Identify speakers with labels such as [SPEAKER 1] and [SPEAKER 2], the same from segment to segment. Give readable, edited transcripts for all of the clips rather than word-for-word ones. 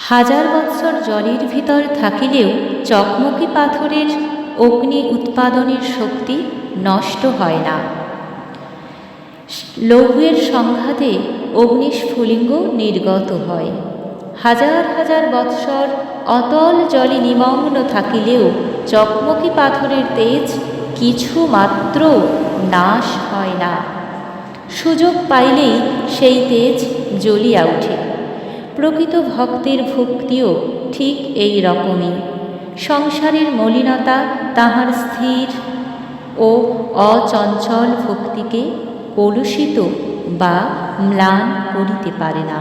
[SPEAKER 1] হাজার বৎসর জলের ভিতর থাকিলেও চকমকি পাথরের অগ্নি উৎপাদনের শক্তি নষ্ট হয় না। লৌহের সংঘাতে অগ্নিস্ফুলিঙ্গ নির্গত হয়। হাজার হাজার বৎসর অতল জলে নিমগ্ন থাকিলেও চকমকি পাথরের তেজ কিছু মাত্র নাশ হয় না। সুযোগ পাইলেই সেই তেজ জ্বলিয়া ওঠে। প্রকৃত ভক্তের ভক্তিও ঠিক এই রকমই। সংসারের মলিনতা তাহার স্থির ও অচঞ্চল ভক্তিকে কলুষিত বা ম্লান করিতে পারে না।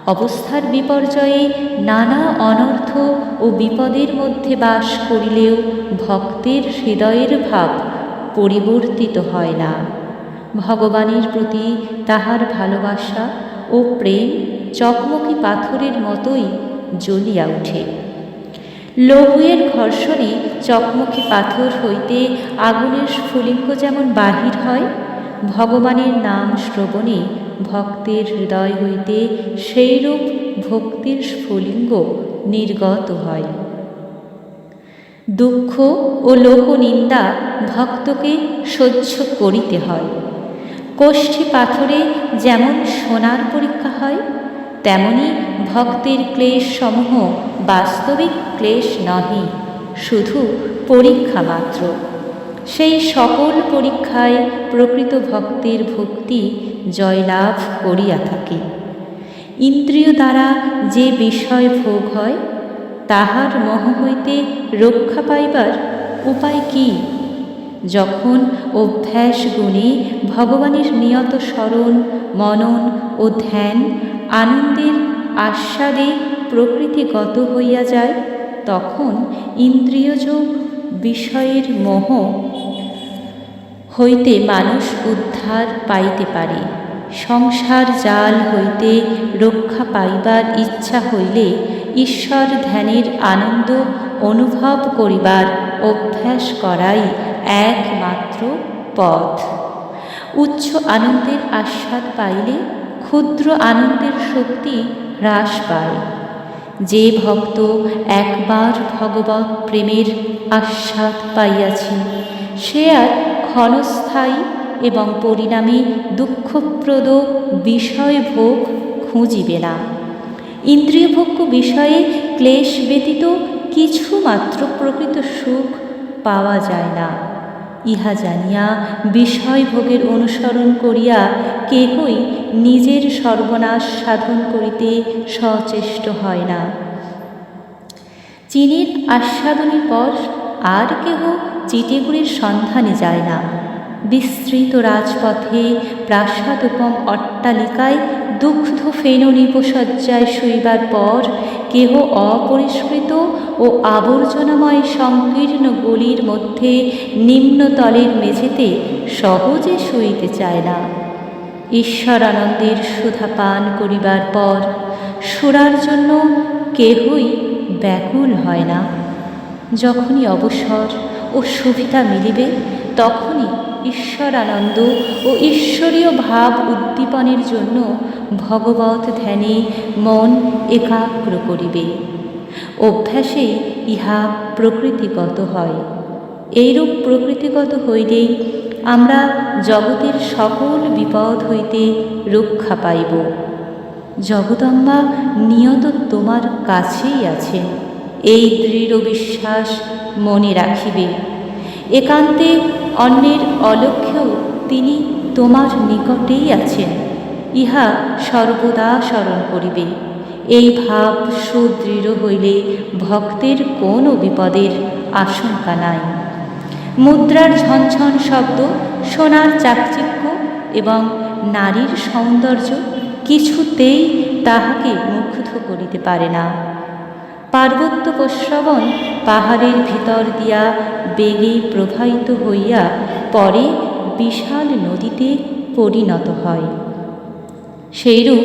[SPEAKER 1] অবস্থার বিপর্যয়ে নানা অনর্থ ও বিপদের মধ্যে বাস করিলেও ভক্তের হৃদয়ের ভাব পরিবর্তিত হয় না। ভগবানের প্রতি তাহার ভালোবাসা ও প্রেম চকমকি পাথরের মতোই জ্বলিয়া ওঠে। লৌহের ঘর্ষণে চকমকি পাথর হইতে আগুনের স্ফুলিঙ্গ যেমন বাহির হয়, ভগবানের নাম শ্রবণে ভক্তের হৃদয় হইতে সেইরূপ ভক্তির স্ফুলিঙ্গ নির্গত হয়। দুঃখ ও লোকনিন্দা ভক্তকে সহ্য করিতে হয়। কোষ্ঠী পাথরে যেমন সোনার পরীক্ষা হয়, তেমনি ভক্তের ক্লেশ সমূহ বাস্তবিক ক্লেশ নহে, শুধু পরীক্ষা মাত্র। সেই সকল পরীক্ষায় প্রকৃত ভক্তের ভক্তি জয়লাভ করিয়া থাকে। ইন্দ্রিয় দ্বারা যে বিষয় ভোগ হয়, তাহার মোহ হইতে রক্ষা পাইবার উপায় কি? যখন অভ্যাস গুণে ভগবানের নিয়ত স্মরণ, মনন ও ধ্যান আনন্দের আস্বাদে প্রকৃতিগত হইয়া যায়, তখন ইন্দ্রিয়জ বিষয়ের মোহ হইতে মানুষ উদ্ধার পাইতে পারে। সংসার জাল হইতে রক্ষা পাইবার ইচ্ছা হইলে ঈশ্বর ধ্যানের আনন্দ অনুভব করিবার অভ্যাস করাই একমাত্র পথ। উচ্চ আনন্দের আস্বাদ পাইলে ক্ষুদ্র আনন্দের শক্তি হ্রাস পায়। যে ভক্ত একবার ভগবৎ প্রেমের আস্বাদ পাইয়াছে, সে আর ক্ষণস্থায়ী এবং পরিণামে দুঃখপ্রদ বিষয় ভোগ খুঁজিবে না। ইন্দ্রিয়ভোগ্য বিষয়ে ক্লেশ ব্যতীত কিছুমাত্র প্রকৃত সুখ পাওয়া যায় না। ইহা জানিয়া বিষয় ভোগের অনুসরণ করিয়া কেহই নিজের সর্বনাশ সাধন করিতে সচেষ্ট হয় না। চিনির আস্বাদনের পর আর কেহ চিটেগুড়ির সন্ধানে যায় না। বিস্তৃত রাজপথে প্রাসাদোপম অট্টালিকায় দুগ্ধ ফেন নিপসজ্জায় শুইবার পর কেহ অপরিষ্কৃত ও আবর্জনাময় সংকীর্ণ গলির মধ্যে নিম্নতলের মেঝেতে সহজে শুইতে চায় না। ঈশ্বরানন্দের সুধা পান করিবার পর সুরার জন্য কেহই ব্যাকুল হয় না। যখনই অবসর ও সুবিধা মিলিবে, তখনই ঈশ্বরানন্দ ও ঈশ্বরীয় ভাব উদ্দীপনের জন্য ভগবৎ ধ্যানে মন একাগ্র করিবে। অভ্যাসে ইহা প্রকৃতিগত হয়। এইরূপ প্রকৃতিগত হইলেই আমরা জগতের সকল বিপদ হইতে রক্ষা পাইব। জগদম্বা নিয়ত তোমার কাছেই আছেন, এই দৃঢ় বিশ্বাস মনে রাখিবে। একান্তে অন্যের অলক্ষ্যেও তিনি তোমার নিকটেই আছেন, ইহা সর্বদা স্মরণ করিবে। এই ভাব সুদৃঢ় হইলে ভক্তের কোনো বিপদের আশঙ্কা নাই। মুদ্রার ঝনঝন শব্দ, সোনার চাকচিক্য এবং নারীর সৌন্দর্য কিছুতেই তাহাকে মুগ্ধ করিতে পারে না। পার্বত্য প্রশ্রবণ পাহাড়ের ভিতর দিয়া বেগে প্রবাহিত হইয়া পরে বিশাল নদীতে পরিণত হয়। সেইরূপ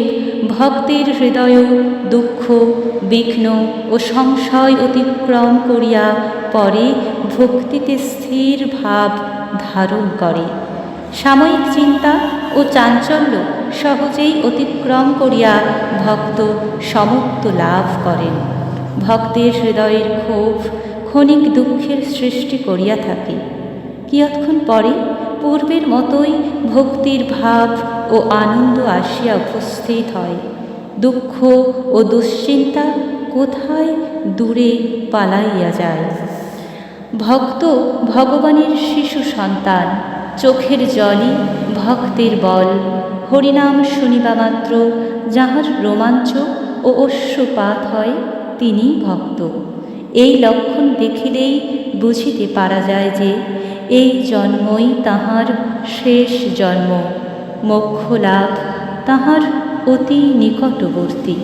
[SPEAKER 1] ভক্তের হৃদয় দুঃখ, বিঘ্ন ও সংশয় অতিক্রম করিয়া পরে ভক্তিতে স্থির ভাব ধারণ করে। সাময়িক চিন্তা ও ও চাঞ্চল্য সহজেই অতিক্রম করিয়া ভক্ত সমত্ব লাভ করেন। ভক্তের হৃদয়ের ক্ষোভ ক্ষণিক দুঃখের সৃষ্টি করিয়া থাকে, কিয়ৎক্ষণ পরে পূর্বের মতোই ভক্তির ভাব ও আনন্দ আসিয়া উপস্থিত হয়। দুঃখ ও দুশ্চিন্তা কোথায় দূরে পালাইয়া যায়। ভক্ত ভগবানের শিশু সন্তান, চোখের জলই ভক্তের বল। হরিনাম শুনিবা মাত্র যাহার রোমাঞ্চ ও অশ্রুপাত হয়, তিনিই ভক্ত। এই লক্ষণ দেখিলেই বুঝিতে পারা যায় যে এই জন্মই তাহার শেষ জন্ম, মোক্ষ লাভ তাহার অতি নিকটবর্তী।